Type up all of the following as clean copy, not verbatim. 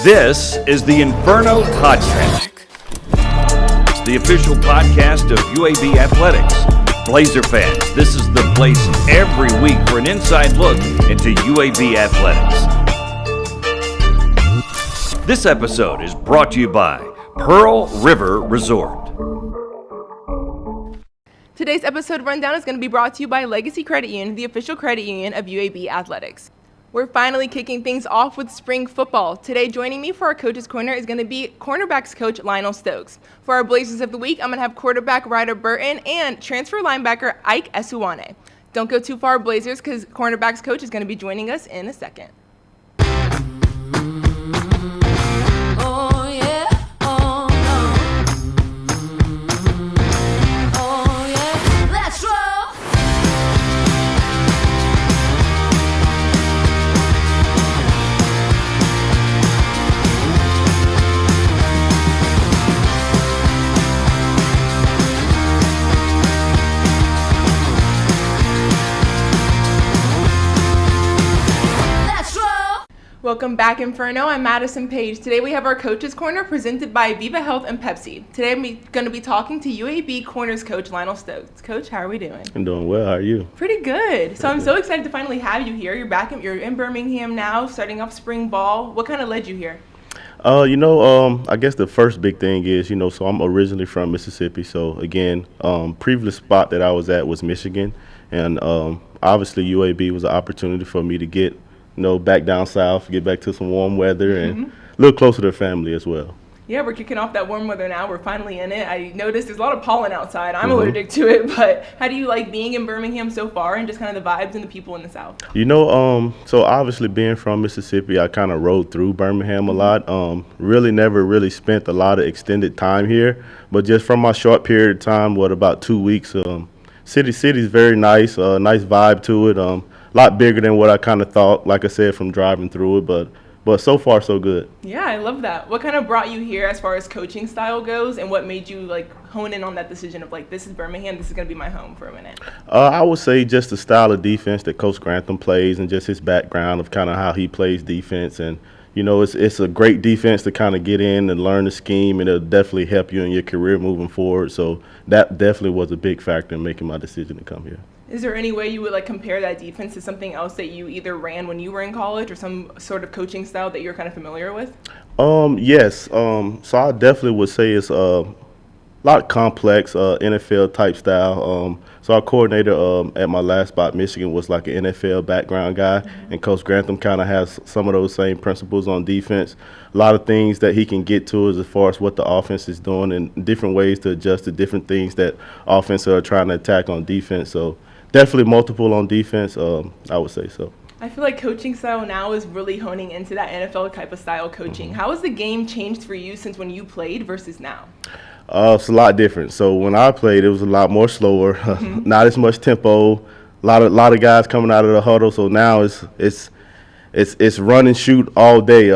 This is the Inferno Podcast. It's the official podcast of UAB Athletics. Blazer fans, this is the place every week for an inside look into UAB Athletics. This episode is brought to you by Pearl River Resort. Today's episode rundown is going to be brought to you by Legacy Credit Union, the official credit union of UAB Athletics. We're finally kicking things off with spring football. Today, joining me for our Coach's Corner is going to be cornerbacks coach Lionel Stokes. For our Blazers of the Week, I'm going to have quarterback Ryder Burton and transfer linebacker Ike Esonwune. Don't go too far, Blazers, because cornerbacks coach is going to be joining us in a second. Welcome back, Inferno. I'm Madison Page. Today we have our Coach's Corner presented by Viva Health and Pepsi. Today I'm going to be talking to UAB Corners coach Lionel Stokes. Coach, how are we doing? I'm doing well. How are you? Pretty good. So I'm so excited to finally have you here. You're in Birmingham now, starting off spring ball. What kind of led you here? I guess the first big thing is, so I'm originally from Mississippi. So again, previous spot that I was at was Michigan, and obviously UAB was an opportunity for me to get back down south, get back to some warm weather, and a little closer to family as well. Yeah, we're kicking off that warm weather now. We're finally in it. I noticed there's a lot of pollen outside. I'm allergic to it, but how do you like being in Birmingham so far and just kind of the vibes and the people in the South? So obviously being from Mississippi, I kind of rode through Birmingham a lot. Really never really spent a lot of extended time here, but just from my short period of time, about 2 weeks, city's very nice, nice vibe to it. A lot bigger than what I kind of thought, like I said, from driving through it, but so far so good. Yeah, I love that. What kind of brought you here as far as coaching style goes, and what made you hone in on that decision of this is Birmingham, this is going to be my home for a minute? I would say just the style of defense that Coach Grantham plays and just his background of kind of how he plays defense. And, it's a great defense to kind of get in and learn the scheme, and it'll definitely help you in your career moving forward. So that definitely was a big factor in making my decision to come here. Is there any way you would compare that defense to something else that you either ran when you were in college or some sort of coaching style that you're kind of familiar with? Yes. So I definitely would say it's a lot complex, NFL type style. So our coordinator at my last spot, Michigan, was like an NFL background guy, and Coach Grantham kind of has some of those same principles on defense. A lot of things that he can get to as far as what the offense is doing and different ways to adjust to different things that offense are trying to attack on defense. So definitely multiple on defense, I would say so. I feel like coaching style now is really honing into that NFL type of style coaching. How has the game changed for you since when you played versus now? It's a lot different. So when I played, it was a lot more slower, not as much tempo. A lot of guys coming out of the huddle. So now it's run and shoot all day.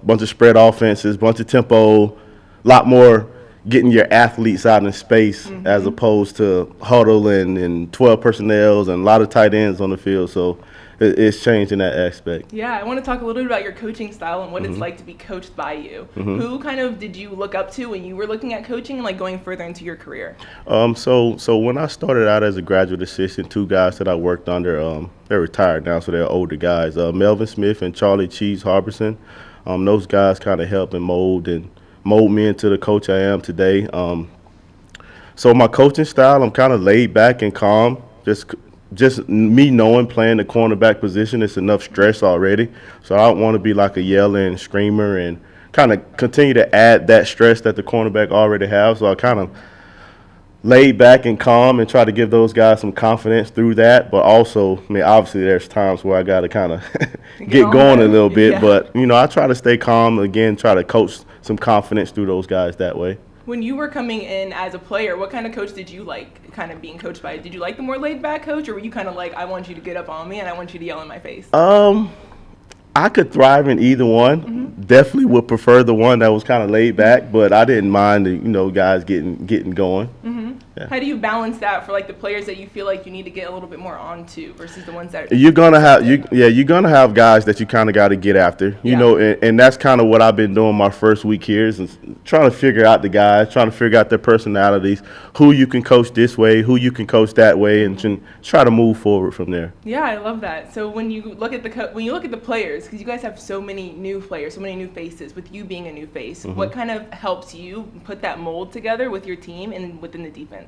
Bunch of spread offenses, bunch of tempo, a lot more getting your athletes out in space as opposed to huddle and 12 personnels and a lot of tight ends on the field. So it's changed in that aspect. Yeah, I want to talk a little bit about your coaching style and what it's like to be coached by you. Who kind of did you look up to when you were looking at coaching and going further into your career? So when I started out as a graduate assistant, two guys that I worked under, they're retired now, so they're older guys, Melvin Smith and Charlie Cheese Harbison. Those guys kind of helped and mold me into the coach I am today. So my coaching style, I'm kind of laid back and calm. Just me knowing playing the cornerback position, it's enough stress already. So I don't want to be like a yelling screamer and kind of continue to add that stress that the cornerback already has. So I kind of laid back and calm and try to give those guys some confidence through that. But also, obviously there's times where I got to kind of get going a little bit. Yeah. But, I try to stay calm, again, try to coach some confidence through those guys that way. When you were coming in as a player, what kind of coach did you like kind of being coached by? Did you like the more laid-back coach, or were you kind of like, I want you to get up on me and I want you to yell in my face? I could thrive in either one. Definitely would prefer the one that was kind of laid back, but I didn't mind the guys getting going. How do you balance that for like the players that you feel like you need to get a little bit more onto versus the ones that you're gonna have guys that you kind of got to get after, you know, and that's kind of what I've been doing my first week here is trying to figure out the guys, trying to figure out their personalities, who you can coach this way, who you can coach that way, and try to move forward from there. Yeah, I love that. So when you look at the players, because you guys have so many new players, so many new faces, with you being a new face, what kind of helps you put that mold together with your team and within the defense?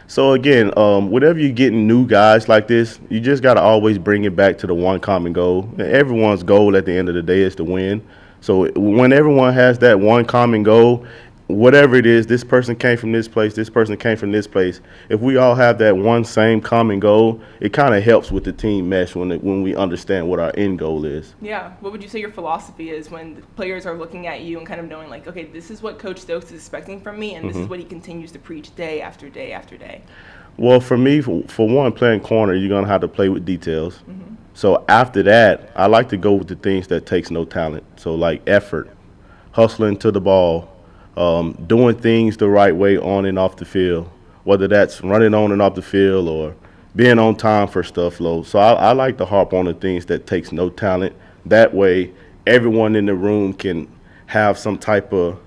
So again, whenever you're getting new guys like this, you just got to always bring it back to the one common goal. And everyone's goal at the end of the day is to win. So when everyone has that one common goal, whatever it is, this person came from this place, this person came from this place. If we all have that one same common goal, it kind of helps with the team mesh when we understand what our end goal is. Yeah. What would you say your philosophy is when the players are looking at you and kind of knowing like, okay, this is what Coach Stokes is expecting from me, and this is what he continues to preach day after day after day? Well, for me, for one, playing corner, you're going to have to play with details. So after that, I like to go with the things that takes no talent. So like effort, hustling to the ball, doing things the right way on and off the field, whether that's running on and off the field or being on time for stuff low. So I like to harp on the things that takes no talent. That way, everyone in the room can have some type of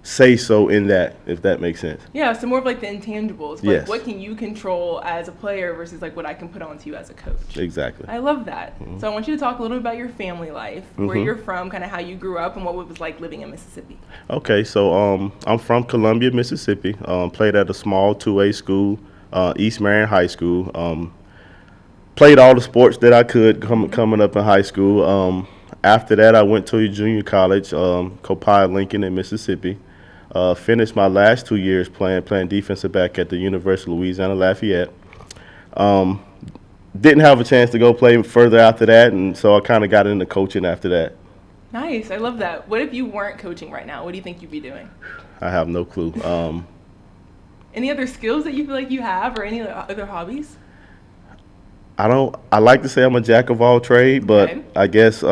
say-so in that, if that makes sense. Yeah, so more of like the intangibles. Like Yes. what can you control as a player versus like what I can put onto you as a coach? Exactly. I love that. So I want you to talk a little bit about your family life, where you're from, kind of how you grew up, and what it was like living in Mississippi. Okay, so I'm from Columbia, Mississippi. Played at a small 2A school, East Marion High School. Played all the sports that I could coming up in high school. After that, I went to a junior college, Copiah Lincoln in Mississippi. Finished my last 2 years playing defensive back at the University of Louisiana Lafayette. Didn't have a chance to go play further after that, and so I kind of got into coaching after that. Nice, I love that. What if you weren't coaching right now? What do you think you'd be doing? I have no clue. Any other skills that you feel like you have, or any other hobbies? I like to say I'm a jack of all trades, but Okay. I guess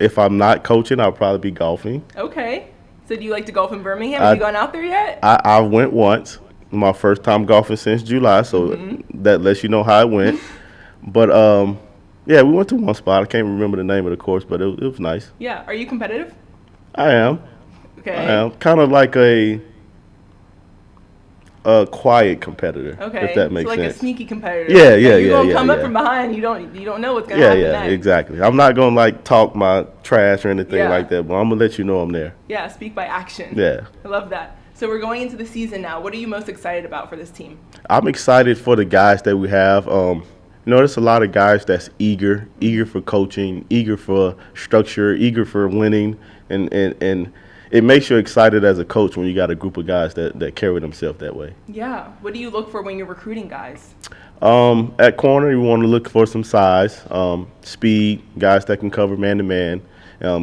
if I'm not coaching, I'll probably be golfing. Okay. So do you like to golf in Birmingham? Have you gone out there yet? I went once, my first time golfing since July, so that lets you know how it went. But yeah, we went to one spot. I can't remember the name of the course, but it was nice. Yeah. Are you competitive? I am. Okay. I am kind of like a quiet competitor, Okay. if that makes so like sense. a sneaky competitor. Yeah, Like, yeah, you're yeah, gonna yeah, come up yeah. from behind. You don't know what's gonna Yeah, happen yeah, next. exactly. I'm not gonna like talk my trash or anything Yeah. like that, but I'm gonna let you know I'm there. Yeah. Speak by action. Yeah. I love that. So we're going into the season now. What are you most excited about for this team? I'm excited for the guys that we have. There's a lot of guys that's eager for coaching, eager for structure, eager for winning, and it makes you excited as a coach when you got a group of guys that carry themselves that way. Yeah. What do you look for when you're recruiting guys? At corner, you want to look for some size, speed, guys that can cover man-to-man,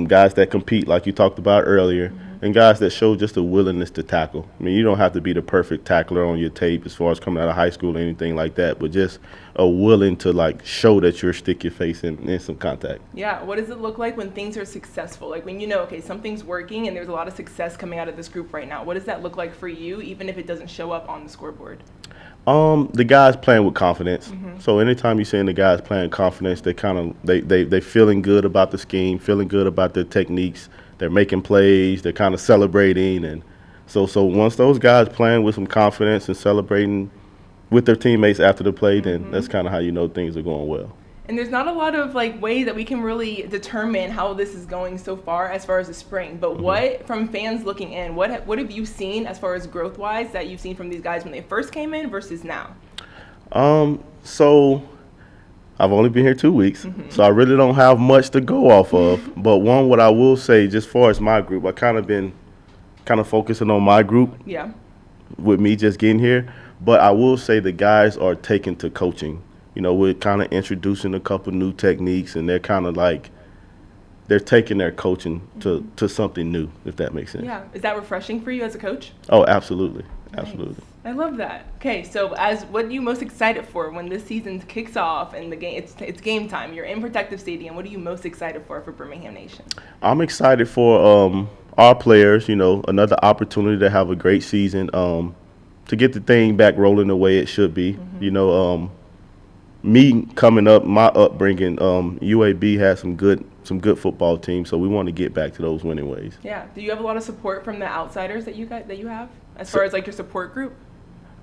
guys that compete like you talked about earlier, and guys that show just a willingness to tackle. I mean, you don't have to be the perfect tackler on your tape as far as coming out of high school or anything like that, but just a willing to like show that you'll stick your face in some contact. Yeah. What does it look like when things are successful? Like when you know, okay, something's working and there's a lot of success coming out of this group right now. What does that look like for you, even if it doesn't show up on the scoreboard? The guys playing with confidence. So anytime you're seeing the guys playing confidence, they feeling good about the scheme, feeling good about their techniques. They're making plays. They're kind of celebrating, and so once those guys playing with some confidence and celebrating with their teammates after the play, then that's kind of how you know things are going well. And there's not a lot of like way that we can really determine how this is going so far as the spring. But what, from fans looking in, what have you seen as far as growth wise that you've seen from these guys when they first came in versus now? So I've only been here 2 weeks, so I really don't have much to go off of. But what I will say, just far as my group, I been focusing on my group. Yeah. With me just getting here. But I will say the guys are taking to coaching. We're kind of introducing a couple new techniques, and they're kind of like they're taking their coaching to something new, if that makes sense. Yeah. Is that refreshing for you as a coach? Oh, absolutely. Nice. Absolutely. I love that. Okay, so what are you most excited for when this season kicks off and the game it's game time? You're in Protective Stadium. What are you most excited for Birmingham Nation? I'm excited for our players, another opportunity to have a great season, to get the thing back rolling the way it should be. You know, me coming up, my upbringing, UAB had some good football teams, so we want to get back to those winning ways. Yeah. Do you have a lot of support from the outsiders that you have as far as like your support group?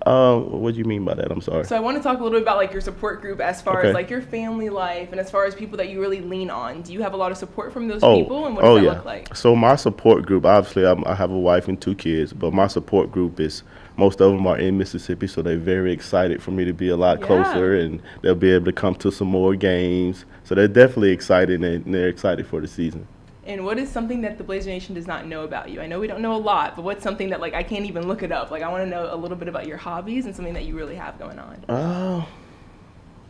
What do you mean by that? I'm sorry. So I want to talk a little bit about like your support group as far Okay. as like your family life and as far as people that you really lean on. Do you have a lot of support from those people, and what does that look like? So my support group, obviously, I have a wife and 2 kids, but my support group is most of them are in Mississippi, so they're very excited for me to be a lot closer, and they'll be able to come to some more games. So they're definitely excited, and they're excited for the season. And what is something that the Blazer Nation does not know about you? I know we don't know a lot, but what's something that like I can't even look it up? Like I want to know a little bit about your hobbies and something that you really have going on.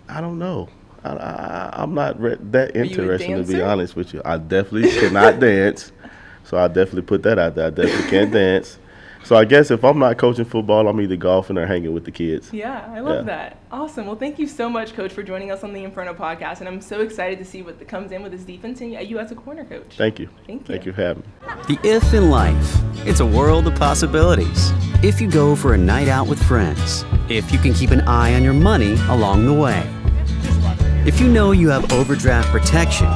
I don't know. I'm not that you a interesting, to be dancer? honest with you. I definitely cannot dance, so I definitely put that out there. I definitely can't dance. So I guess if I'm not coaching football, I'm either golfing or hanging with the kids. Yeah, I love that. Awesome. Well, thank you so much, Coach, for joining us on the Inferno podcast, and I'm so excited to see what comes in with this defense and you as a corner coach. Thank you. Thank you. Thank you for having me. The if in life, it's a world of possibilities. If you go for a night out with friends, if you can keep an eye on your money along the way, if you know you have overdraft protection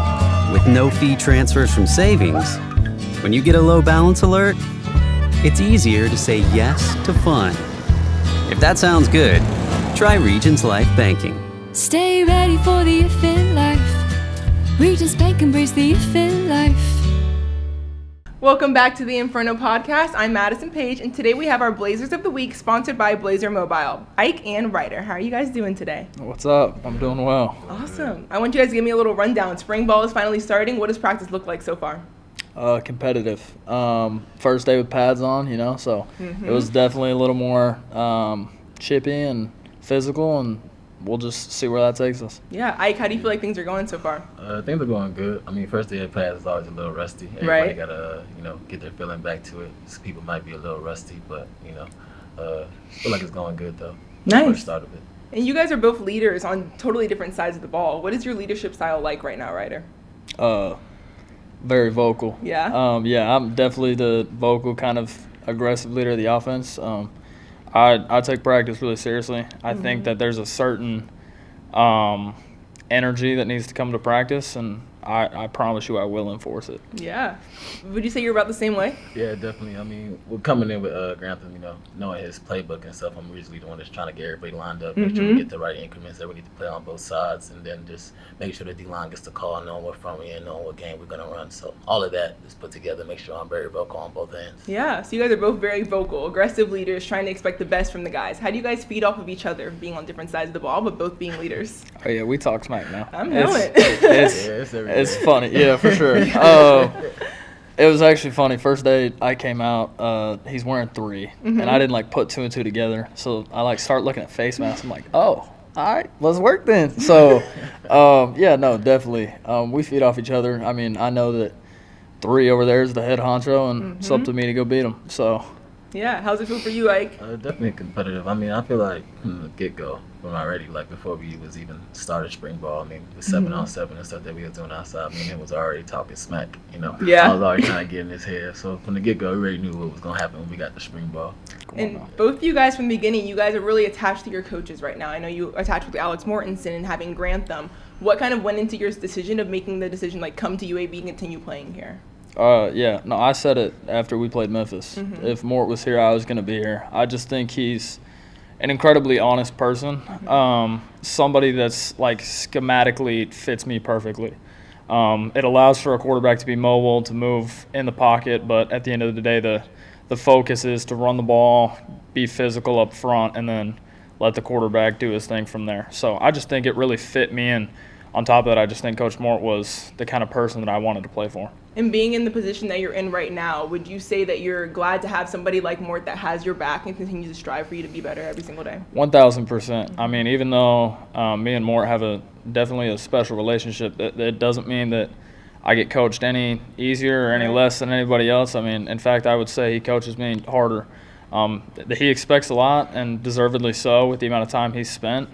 with no fee transfers from savings, when you get a low balance alert, it's easier to say yes to fun. If that sounds good, try Regions Life Banking. Stay ready for the if in life. Regions Bank embrace the if in life. Welcome back to the Inferno podcast. I'm Madison Page, and today we have our Blazers of the Week sponsored by Blazer Mobile. Ike and Ryder, how are you guys doing today? What's up? I'm doing well. Awesome. I want you guys to give me a little rundown. Spring ball is finally starting. What does practice look like so far? Competitive. First day with pads on, so it was definitely a little more chippy and physical, and we'll just see where that takes us. Yeah. Ike, how do you feel like things are going so far? Things are going good. I mean, first day of pads is always a little rusty. Everybody got to, get their feeling back to it. Some people might be a little rusty, but, feel like it's going good, though. Nice. First start of it. And you guys are both leaders on totally different sides of the ball. What is your leadership style like right now, Ryder? Very vocal. Yeah? I'm definitely the vocal kind of aggressive leader of the offense. I take practice really seriously. I think that there's a certain energy that needs to come to practice, and I promise you I will enforce it. Yeah. Would you say you're about the same way? Yeah, definitely. I mean, we're coming in with Grantham, knowing his playbook and stuff. I'm usually the one that's trying to get everybody lined up, make sure we get the right increments that we need to play on both sides, and then just make sure the D-line gets the call, knowing what front we're in, knowing what game we're going to run. So all of that is put together, make sure I'm very vocal on both ends. Yeah. So you guys are both very vocal, aggressive leaders, trying to expect the best from the guys. How do you guys feed off of each other, being on different sides of the ball, but both being leaders? Oh, yeah, we talk smack now. I'm knowing. It's funny. Yeah, for sure. It was actually funny. First day I came out, he's wearing 3, and I didn't put 2 and 2 together. So I start looking at face masks. I'm like, oh, all right, let's work then. So, definitely. We feed off each other. I mean, I know that 3 over there is the head honcho, and it's up to me to go beat him. So. Yeah. How's it feel for you, Ike? Definitely competitive. I mean, I feel like from the get-go, from already, before we was even started spring ball, I mean, the 7-on-7 and stuff that we was doing outside, it was already talking smack, Yeah. I was already trying to get in his head. So from the get-go, we already knew what was going to happen when we got the spring ball. And both of you guys from the beginning, you guys are really attached to your coaches right now. I know you attached with Alex Mortensen and having Grantham. What kind of went into your decision of making the decision, come to UAB and continue playing here? I said it after we played Memphis. If Mort was here, I was going to be here. I just think he's an incredibly honest person, somebody that's schematically fits me perfectly. It allows for a quarterback to be mobile, to move in the pocket, but at the end of the day, the focus is to run the ball, be physical up front, and then let the quarterback do his thing from there. So I just think it really fit me, and on top of that, I just think Coach Mort was the kind of person that I wanted to play for. And being in the position that you're in right now, would you say that you're glad to have somebody like Mort that has your back and continues to strive for you to be better every single day? 1,000%. I mean, even though me and Mort have definitely a special relationship, that doesn't mean that I get coached any easier or any less than anybody else. I mean, in fact, I would say he coaches me harder. He expects a lot, and deservedly so, with the amount of time he's spent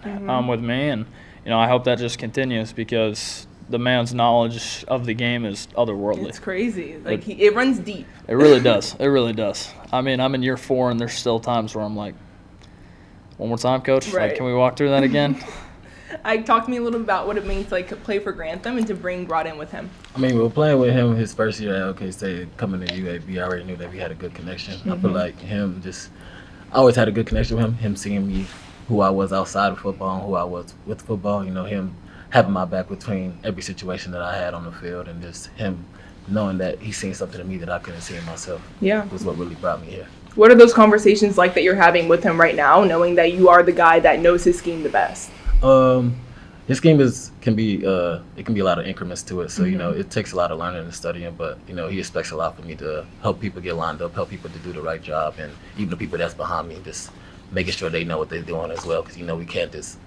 with me. And, I hope that just continues, because the man's knowledge of the game is otherworldly. It's crazy. It runs deep. It really does. It really does. I mean, I'm in year 4, and there's still times where I'm like, One more time, Coach. Right. Like, can we walk through that again? Ike, talk to me a little bit about what it means to like play for Grantham and to bring Broad in with him. I mean, we were playing with him his first year at OK State, coming to UAB. I already knew that we had a good connection. I feel like I always had a good connection with him seeing me, who I was outside of football and who I was with football. You know, him having my back between every situation that I had on the field, and just him knowing that he seen something in me that I couldn't see in myself. Yeah. Was what really brought me here. What are those conversations like that you're having with him right now, knowing that you are the guy that knows his scheme the best? His game can be a lot of increments to it. So, you know, it takes a lot of learning and studying, but, you know, he expects a lot from me to help people get lined up, help people to do the right job, and even the people that's behind me, just making sure they know what they're doing as well. Because, you know, I can't just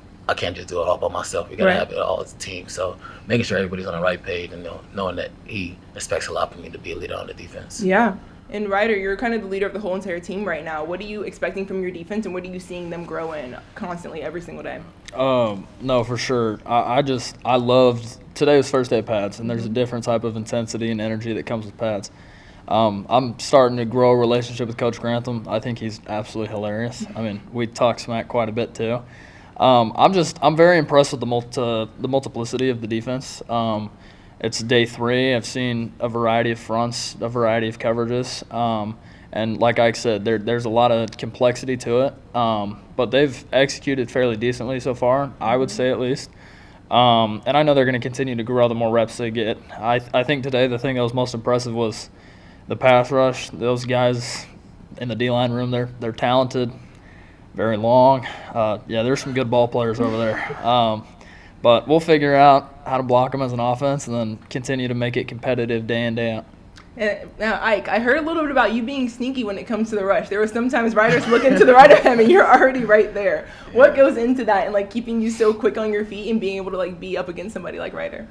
do it all by myself. We got to have it all as a team. So making sure everybody's on the right page and knowing that he expects a lot from me to be a leader on the defense. Yeah. And Ryder, you're kind of the leader of the whole entire team right now. What are you expecting from your defense, and what are you seeing them grow in constantly every single day? No, for sure. I loved today was first day of pads, and there's a different type of intensity and energy that comes with pads. I'm starting to grow a relationship with Coach Grantham. I think he's absolutely hilarious. I mean, we talk smack quite a bit too. I'm very impressed with the multiplicity of the defense. It's day 3. I've seen a variety of fronts, a variety of coverages. And like Ike said, there's a lot of complexity to it. But they've executed fairly decently so far, I would say at least. And I know they're going to continue to grow the more reps they get. I think today the thing that was most impressive was the pass rush. Those guys in the D-line room, they're talented, very long. Yeah, there's some good ball players over there. But we'll figure out how to block them as an offense and then continue to make it competitive day in, day out. Now, Ike, I heard a little bit about you being sneaky when it comes to the rush. There were sometimes riders looking to the right of him, and you're already right there. What goes into that and, like, keeping you so quick on your feet and being able to, like, be up against somebody like Ryder?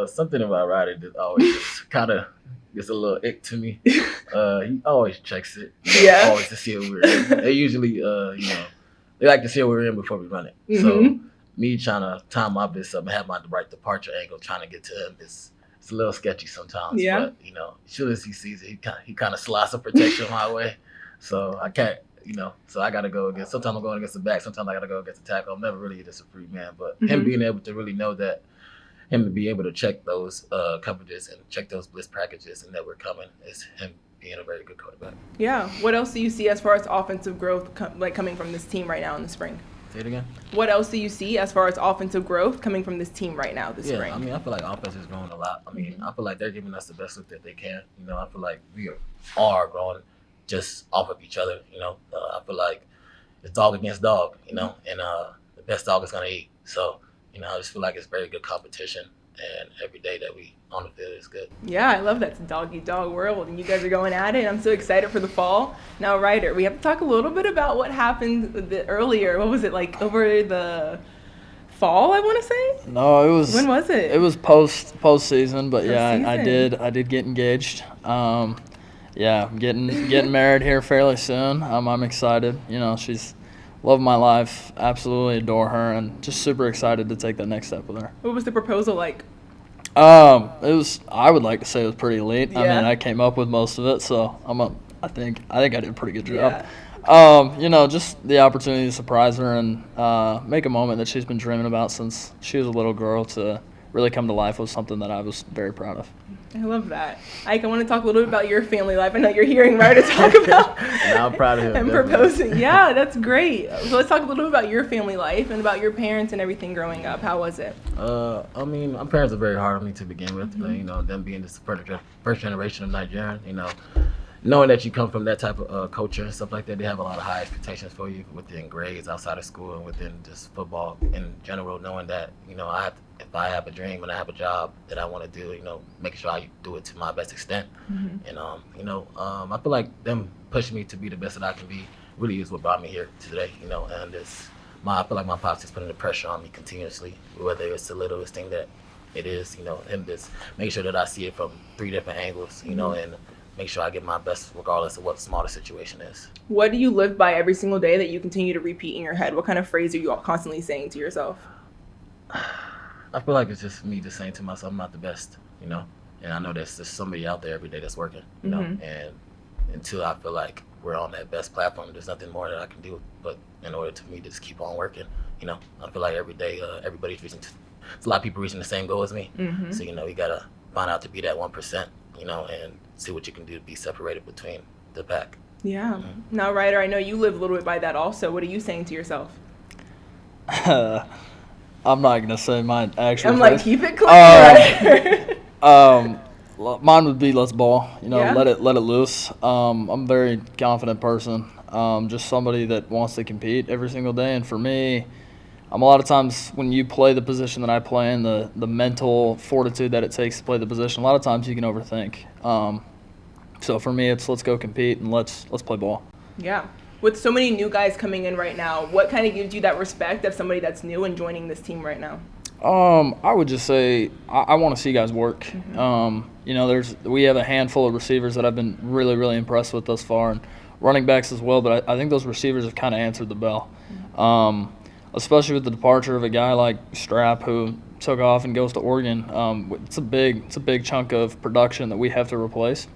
Something about Ryder that always just kind of gets a little ick to me. He always checks it. Yeah. Always to see what we're in. They usually, they like to see what we're in before we run it. So me trying to time my bits up and have my right departure angle, trying to get to him, it's a little sketchy sometimes. Yeah. But, as soon as he sees it, he kind of slides some protection my way. So I can't, so I got to go against, sometimes I'm going against the back, sometimes I got to go against the tackle. I'm never really a disciplined man, but him being able to really know that, him to be able to check those coverages and check those blitz packages and that we're coming is him being a very good quarterback. Yeah. What else do you see as far as offensive growth coming from this team right now in the spring? Say it again? What else do you see as far as offensive growth coming from this team right now this spring? I mean, I feel like offense is growing a lot. I mean, I feel like they're giving us the best look that they can. I feel like we are growing just off of each other. I feel like it's dog against dog, and the best dog is going to eat. So, I just feel like it's very good competition, and every day that we on the field is good. Yeah, I love that. It's a dog-eat-dog world, and you guys are going at it. I'm so excited for the fall. Now, Ryder, we have to talk a little bit about what happened earlier. What was it, like over the fall, I want to say? No, it was. When was it? It was postseason, but Post-season. I did get engaged. Yeah, I'm getting married here fairly soon. I'm excited. She's love of my life, absolutely adore her, and just super excited to take that next step with her. What was the proposal like? I would like to say it was pretty elite. Yeah. I mean, I came up with most of it, so I think I did a pretty good job. Yeah. Just the opportunity to surprise her and make a moment that she's been dreaming about since she was a little girl to really come to life was something that I was very proud of. I love that. Ike, I want to talk a little bit about your family life. I know you're hearing Ryder talk about I'm proud of him. and proposing. Yeah, that's great. So let's talk a little bit about your family life and about your parents and everything growing up. How was it? I mean, my parents are very hard on me to begin with. Them being this first generation of Nigerian, knowing that you come from that type of culture and stuff like that, they have a lot of high expectations for you within grades, outside of school, and within just football in general, knowing that, if I have a dream and I have a job that I want to do, making sure I do it to my best extent. And, I feel like them pushing me to be the best that I can be really is what brought me here today, and I feel like my pops is putting the pressure on me continuously, whether it's the littlest thing that it is, him just making sure that I see it from 3 different angles, and make sure I get my best regardless of what the smallest situation is. What do you live by every single day that you continue to repeat in your head? What kind of phrase are you constantly saying to yourself? I feel like it's just me just saying to myself, I'm not the best, and I know there's somebody out there every day that's working, and until I feel like we're on that best platform. There's nothing more that I can do, but in order to me to just keep on working, you know, I feel like every day everybody's reaching. There's a lot of people reaching the same goal as me. So you know, you gotta find out to be that 1%, you know, and see what you can do to be separated between the pack. Yeah. Now, Ryder, I know you live a little bit by that also. What are you saying to yourself? I'm not gonna say my actual. I'm like, keep it clean. Mine would be let's ball. You know, Yeah. let it loose. I'm a very confident person. Just somebody that wants to compete every single day. And for me, a lot of times when you play the position that I play in, the mental fortitude that it takes to play the position, a lot of times you can overthink. So for me, it's let's go compete and let's play ball. Yeah. With so many new guys coming in right now, what kind of gives you that respect of somebody that's new and joining this team right now? I would just say I want to see guys work. You know, we have a handful of receivers that I've been really, really impressed with thus far, and running backs as well. But I think those receivers have kind of answered the bell, especially with the departure of a guy like Strap, who took off and goes to Oregon. It's a big chunk of production that we have to replace.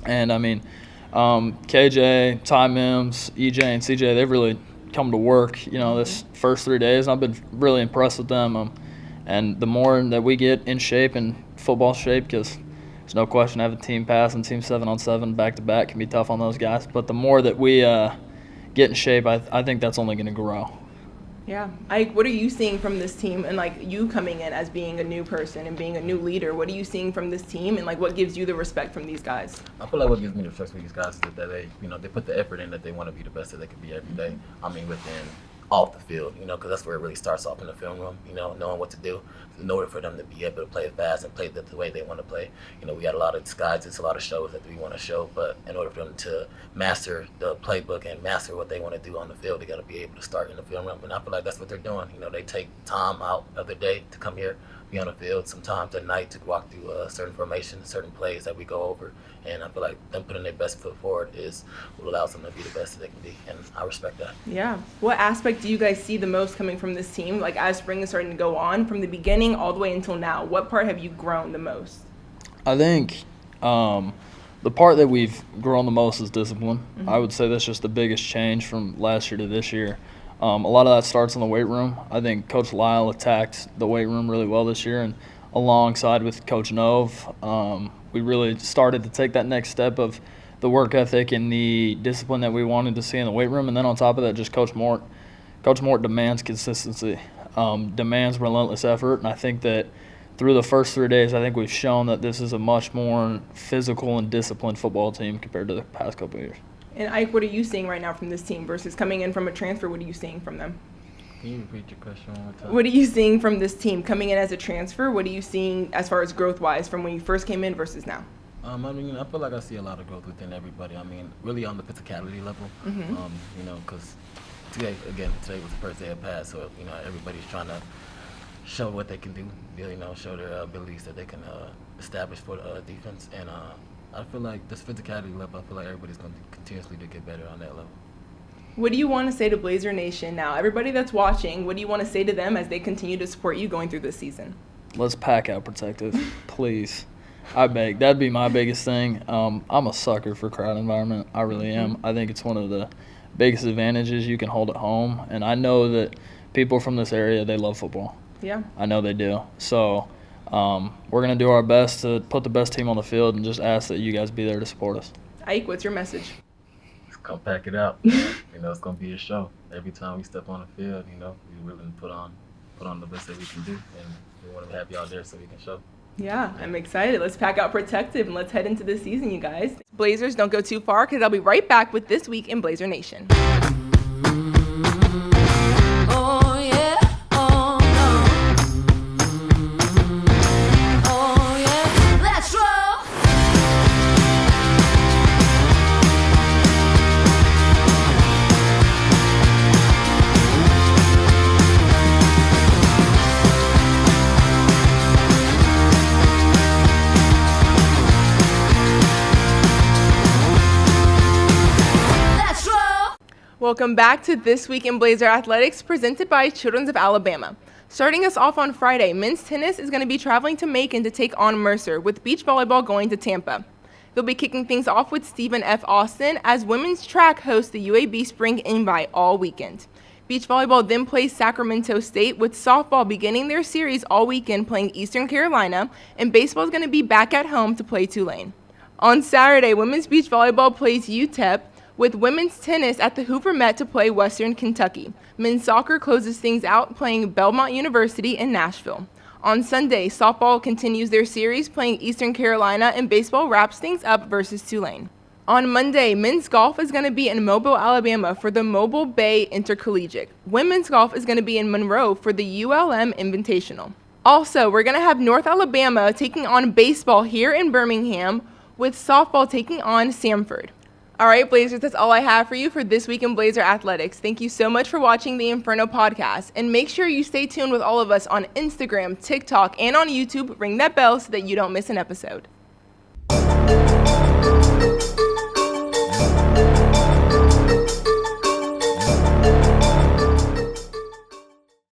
And I mean, KJ, Ty Mims, EJ, and CJ, they've really come to work, you know, this first 3 days. I've been really impressed with them. And the more that we get in shape and football shape, because there's no question having team pass and team 7-on-7 back-to-back can be tough on those guys. But the more that we get in shape, I think that's only going to grow. Yeah. Ike, what are you seeing from this team and, like, you coming in as being a new person and being a new leader? What are you seeing from this team and, like, what gives you the respect from these guys? I feel like what gives me the respect for these guys is that they, you know, they put the effort in that they want to be the best that they can be every day. I mean, off the field, you know, because that's where it really starts off in the film room, you know, knowing what to do in order for them to be able to play fast and play the way they want to play. You know, we got a lot of disguises, a lot of shows that we want to show, but in order for them to master the playbook and master what they want to do on the field, they got to be able to start in the film room, and I feel like that's what they're doing. You know, they take time out of their day to come here, be on the field, sometimes at night to walk through certain formations, certain plays that we go over, and I feel like them putting their best foot forward is what allows them to be the best that they can be, and I respect that. Yeah. What aspect do you guys see the most coming from this team? Like, as spring is starting to go on, from the beginning all the way until now, what part have you grown the most? I think the part that we've grown the most is discipline. I would say that's just the biggest change from last year to this year. A lot of that starts in the weight room. I think Coach Lyle attacked the weight room really well this year, and alongside with Coach Nove, we really started to take that next step of the work ethic and the discipline that we wanted to see in the weight room. And then on top of that, just Coach Mort. Coach Mort demands consistency, demands relentless effort, and I think that through the first 3 days, I think we've shown that this is a much more physical and disciplined football team compared to the past couple of years. And Ike, what are you seeing right now from this team versus coming in from a transfer? What are you seeing from them? Can you repeat your question one more time? What are you seeing from this team coming in as a transfer? What are you seeing as far as growth-wise from when you first came in versus now? I mean, I feel like I see a lot of growth within everybody. I mean, really on the physicality level, you know, because today was the first day of pass, so, you know, everybody's trying to show what they can do, you know, show their abilities that they can establish for the defense. And I feel like this physicality level, I feel like everybody's going to continuously to get better on that level. What do you want to say to Blazer Nation now? Everybody that's watching, what do you want to say to them as they continue to support you going through this season? Let's pack out protective, please. I beg. That'd be my biggest thing. I'm a sucker for crowd environment. I really am. I think it's one of the biggest advantages you can hold at home. And I know that people from this area, they love football. Yeah. I know they do. So we're going to do our best to put the best team on the field and just ask that you guys be there to support us. Ike, what's your message? Come pack it out. You know, it's gonna be a show. Every time we step on the field, you know, we're willing to put on the best that we can do, and we want to have y'all there so we can show. Yeah, I'm excited. Let's pack out protective and let's head into this season, you guys. Blazers, don't go too far because I'll be right back with This Week in Blazer Nation. Oh yeah, oh no. Oh yeah, let's roll. Welcome back to This Week in Blazer Athletics, presented by Children's of Alabama. Starting us off on Friday, men's tennis is going to be traveling to Macon to take on Mercer, with beach volleyball going to Tampa. They'll be kicking things off with Stephen F. Austin as women's track hosts the UAB Spring Invite all weekend. Beach volleyball then plays Sacramento State, with softball beginning their series all weekend playing Eastern Carolina, and baseball is going to be back at home to play Tulane. On Saturday, women's beach volleyball plays UTEP, with women's tennis at the Hoover Met to play Western Kentucky. Men's soccer closes things out playing Belmont University in Nashville. On Sunday, softball continues their series playing Eastern Carolina, and baseball wraps things up versus Tulane. On Monday, men's golf is going to be in Mobile, Alabama for the Mobile Bay Intercollegiate. Women's golf is going to be in Monroe for the ULM Invitational. Also, we're going to have North Alabama taking on baseball here in Birmingham, with softball taking on Samford. All right, Blazers, that's all I have for you for This Week in Blazer Athletics. Thank you so much for watching the Inferno podcast, and make sure you stay tuned with all of us on Instagram, TikTok, and on YouTube. Ring that bell so that you don't miss an episode.